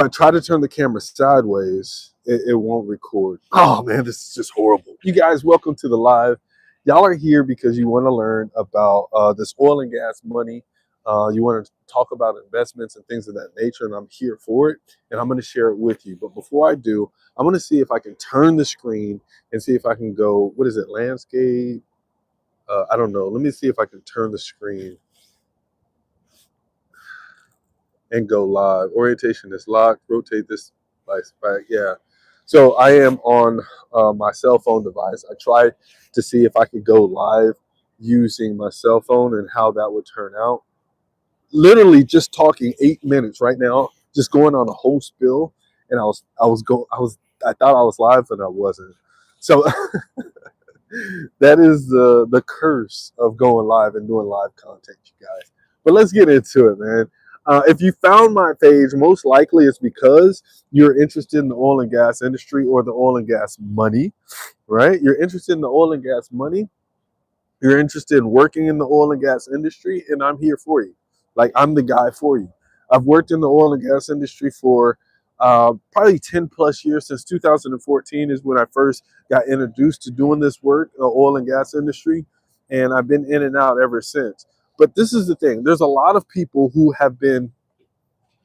I try to turn the camera sideways, it won't record. Oh man, this is just horrible. You guys, welcome to the live. Y'all are here because you want to learn about this oil and gas money. You want to talk about investments and things of that nature, and I'm here for it, and I'm going to share it with you. But before I do, I'm going to see if I can turn the screen and see if I can go, what is it, landscape? I don't know. Let me see if I can turn the screen and go live. Orientation is locked. Rotate this device back. Yeah. So I am on my cell phone device. I tried to see if I could go live using my cell phone and how that would turn out. Literally just talking 8 minutes right now, just going on a whole spill, and I thought I was live, and I wasn't. So that is the curse of going live and doing live content, you guys. But let's get into it, man. If you found my page, most likely it's because you're interested in the oil and gas industry or the oil and gas money, right? You're interested in the oil and gas money. You're interested in working in the oil and gas industry, and I'm here for you. Like, I'm the guy for you. I've worked in the oil and gas industry for probably 10 plus years. Since 2014 is when I first got introduced to doing this work, the oil and gas industry, and I've been in and out ever since. But this is the thing. There's a lot of people who have been,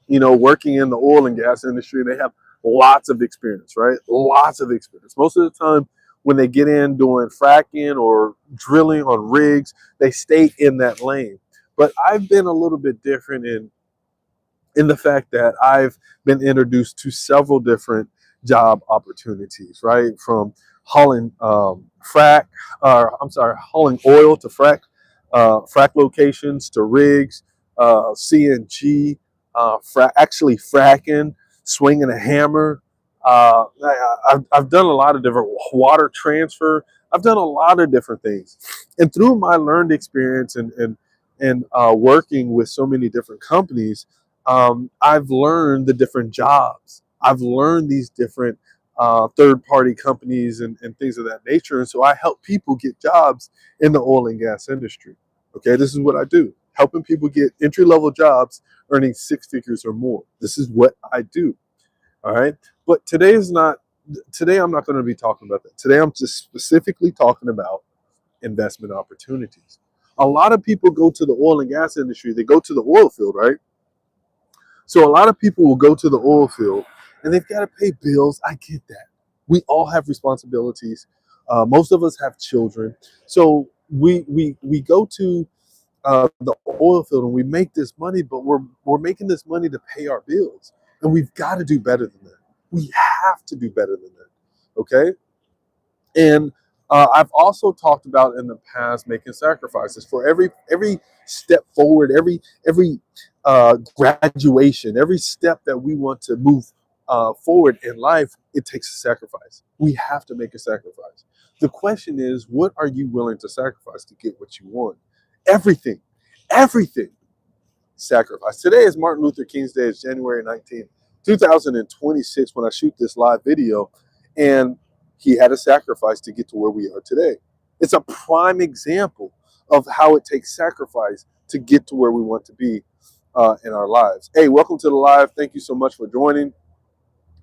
working in the oil and gas industry. They have lots of experience, right? Lots of experience. Most of the time, when they get in doing fracking or drilling on rigs, they stay in that lane. But I've been a little bit different in the fact that I've been introduced to several different job opportunities, right? From hauling hauling oil to frack locations to rigs, CNG, actually fracking, swinging a hammer. I've done a lot of different water transfer. I've done a lot of different things, and through my learned experience and working with so many different companies, I've learned the different jobs. I've learned these different third-party companies and things of that nature, and so I help people get jobs in the oil and gas industry. Okay, this is what I do: helping people get entry-level jobs, earning six figures or more. This is what I do. All right, but today I'm not going to be talking about that. Today I'm just specifically talking about investment opportunities. A lot of people go to the oil and gas industry. They go to the oil field, right? So a lot of people will go to the oil field and they've got to pay bills. I get that. We all have responsibilities. Most of us have children. So we go to the oil field and we make this money, but we're making this money to pay our bills. And we've got to do better than that. We have to do better than that. Okay? And I've also talked about in the past making sacrifices for every step forward, every graduation, every step that we want to move forward in life. It takes a sacrifice. We have to make a sacrifice. The question is, what are you willing to sacrifice to get what you want? Everything, everything. Sacrifice. Today is Martin Luther King's Day. It's January 19th, 2026 when I shoot this live video. And he had a sacrifice to get to where we are today. It's a prime example of how it takes sacrifice to get to where we want to be in our lives. Hey, welcome to the live. Thank you so much for joining.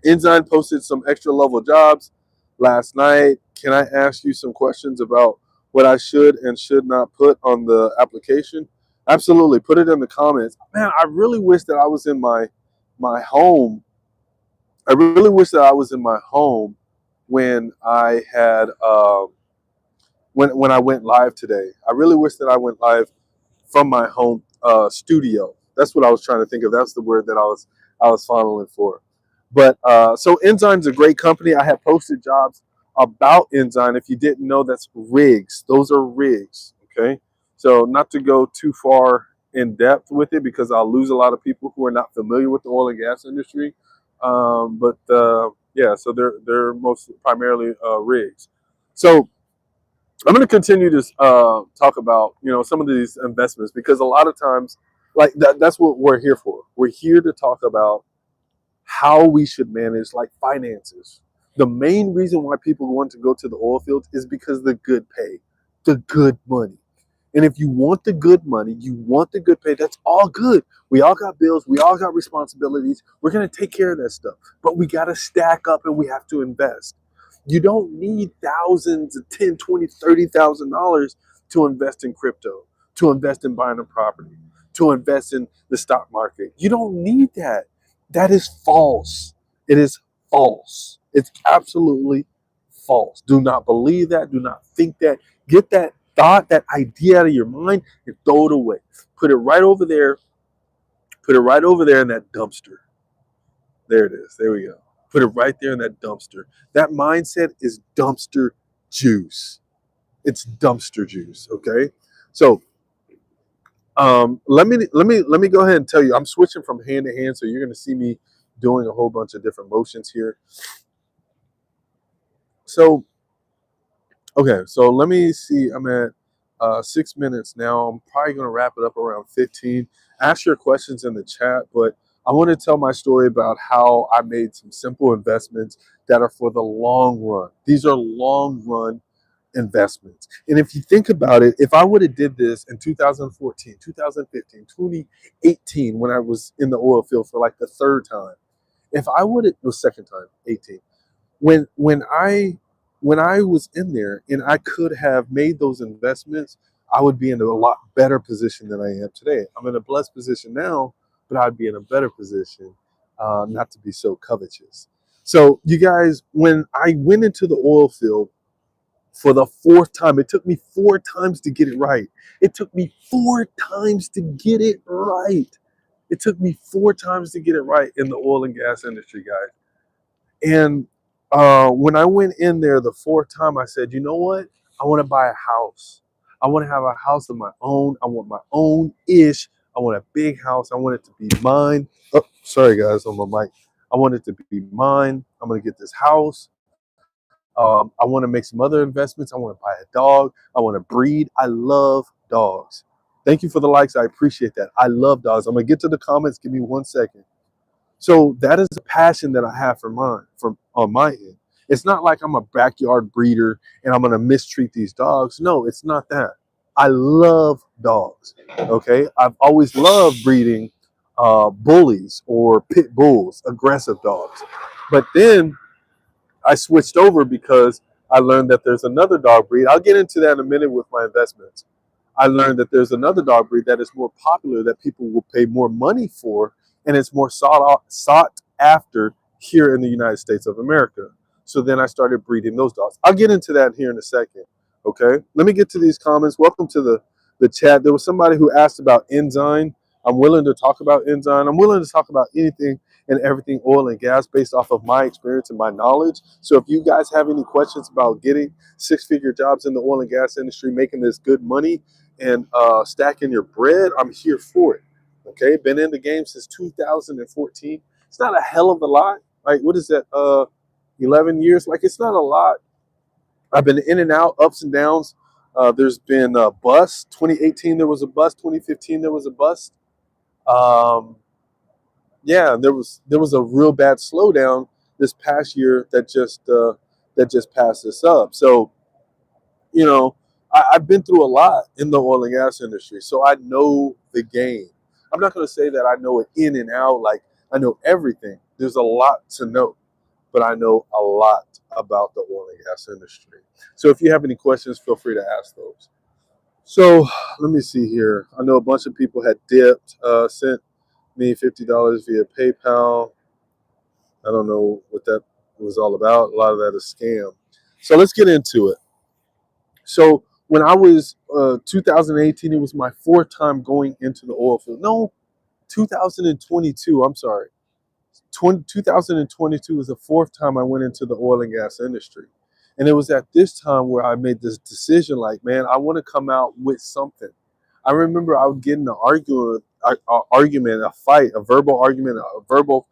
Ensign posted some extra level jobs last night. Can I ask you some questions about what I should and should not put on the application? Absolutely. Put it in the comments. Man, I really wish that I was in my home. I really wish that I was in my home when I had when I went live today. I really wish that I went live from my home studio. That's what I was trying to think of. That's the word that I was following for. But so Ensign's a great company. I have posted jobs about Ensign. If you didn't know, that's rigs. Those are rigs. Okay. So not to go too far in depth with it because I'll lose a lot of people who are not familiar with the oil and gas industry. Yeah, so they're most primarily rigs. So I'm going to continue to talk about some of these investments because a lot of times, like that's what we're here for. We're here to talk about how we should manage like finances. The main reason why people want to go to the oil field is because the good pay, the good money. And if you want the good money, you want the good pay, that's all good. We all got bills. We all got responsibilities. We're going to take care of that stuff. But we got to stack up and we have to invest. You don't need thousands of 10, 20, $30,000 to invest in crypto, to invest in buying a property, to invest in the stock market. You don't need that. That is false. It is false. It's absolutely false. Do not believe that. Do not think that. Get that thought, that idea out of your mind and throw it away. Put it right over there. Put it right over there in that dumpster. There it is. There we go. Put it right there in that dumpster. That mindset is dumpster juice. It's dumpster juice. Okay. So let me go ahead and tell you. I'm switching from hand to hand, so you're going to see me doing a whole bunch of different motions here. So okay, so let me see. I'm at 6 minutes now. I'm probably going to wrap it up around 15. Ask your questions in the chat, but I want to tell my story about how I made some simple investments that are for the long run. These are long run investments. And if you think about it, if I would have did this in 2014, 2015, 2018, when I was in the oil field for like the third time, if I would have, no, second time, 18, when I was in there and I could have made those investments, I would be in a lot better position than I am today. I'm in a blessed position now, but I'd be in a better position not to be so covetous. So, you guys, when I went into the oil field for the fourth time, it took me 4 times to get it right. It took me 4 times to get it right. It took me 4 times to get it right in the oil and gas industry, guys. And when I went in there the fourth time, I said, you know what? I want to buy a house. I want to have a house of my own. I want my own ish. I want a big house. I want it to be mine. Oh, sorry, guys, on my mic. I want it to be mine. I'm going to get this house. I want to make some other investments. I want to buy a dog. I want to breed. I love dogs. Thank you for the likes. I appreciate that. I love dogs. I'm going to get to the comments. Give me 1 second. So that is a passion that I have for mine, from on my end. It's not like I'm a backyard breeder and I'm gonna mistreat these dogs. No, it's not that. I love dogs. Okay, I've always loved breeding bullies or pit bulls, aggressive dogs. But then I switched over because I learned that there's another dog breed. I'll get into that in a minute with my investments. I learned that there's another dog breed that is more popular that people will pay more money for, and it's more sought after here in the United States of America. So then I started breeding those dogs. I'll get into that here in a second. Okay, let me get to these comments. Welcome to the chat. There was somebody who asked about enzyme. I'm willing to talk about enzyme. I'm willing to talk about anything and everything oil and gas based off of my experience and my knowledge. So if you guys have any questions about getting six-figure jobs in the oil and gas industry, making this good money, and stacking your bread, I'm here for it. Okay, been in the game since 2014. It's not a hell of a lot. Like, what is that? 11 years. Like, it's not a lot. I've been in and out, ups and downs. There's been a bust. 2018 there was a bust. 2015 there was a bust. Yeah, there was a real bad slowdown this past year that just passed us up. So I've been through a lot in the oil and gas industry, so I know the game. I'm not going to say that I know it in and out, like I know everything. There's a lot to know, but I know a lot about the oil and gas industry. So if you have any questions, feel free to ask those. So let me see here. I know a bunch of people had dipped, sent me $50 via PayPal. I don't know what that was all about. A lot of that is scam. So let's get into it. So when I was 2018, it was my fourth time going into the oil field. No, 2022. I'm sorry. 2022 was the fourth time I went into the oil and gas industry. And it was at this time where I made this decision, like, man, I want to come out with something. I remember I would get in an argument, a fight, a verbal argument, a verbal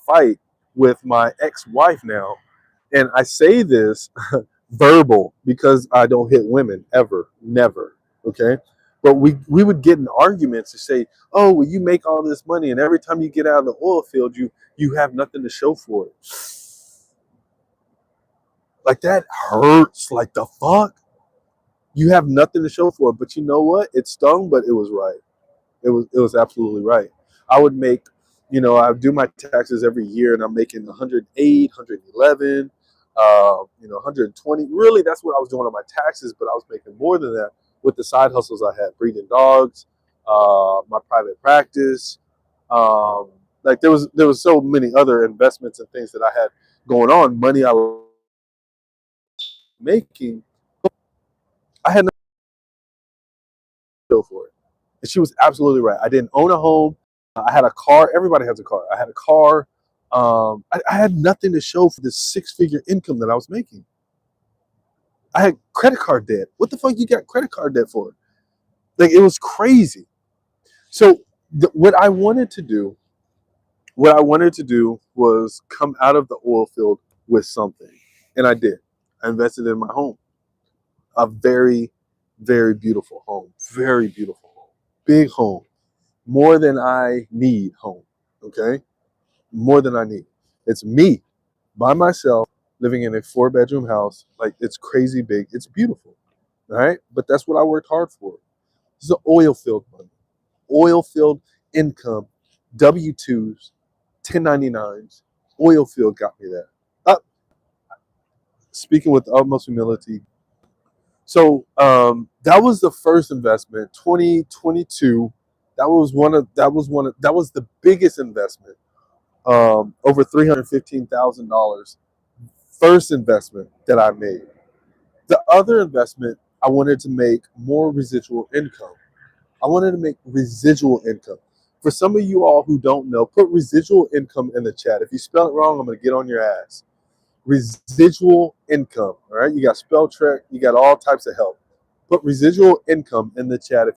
fight with my ex-wife now. And I say this verbal because I don't hit women ever, never. Okay. But we would get in arguments to say, oh, well, you make all this money, and every time you get out of the oil field, you have nothing to show for it. Like, that hurts like the fuck. You have nothing to show for it, but you know what? It stung, but it was right. It was absolutely right. I would make, I do my taxes every year, and I'm making 108, 111, 120. Really, that's what I was doing on my taxes, but I was making more than that with the side hustles I had, breeding dogs, my private practice. Um, like there was so many other investments and things that I had going on, money I was making. I had no show for it. And she was absolutely right. I didn't own a home. I had a car. Everybody has a car. I had a car. I had nothing to show for this six-figure income that I was making. I had credit card debt. What the fuck you got credit card debt for? Like, it was crazy. So what I wanted to do, was come out of the oil field with something, and I did. I invested in my home, a very, very beautiful home, very beautiful home, big home, more than I need home. Okay, more than I need. It's me by myself living in a 4-bedroom house. Like, it's crazy big. It's beautiful. All right. But that's what I worked hard for. This is oil field money, oil field income, W-2s, 1099s. Oil field got me there. Uh, Speaking with utmost humility. So that was the first investment, 2022. That was the biggest investment, over $315,000. First investment that I made. The other investment, I wanted to make more residual income. I wanted to make residual income. For some of you all who don't know, put residual income in the chat. If you spell it wrong, I'm going to get on your ass. Residual income. All right. You got spell check. You got all types of help. Put residual income in the chat.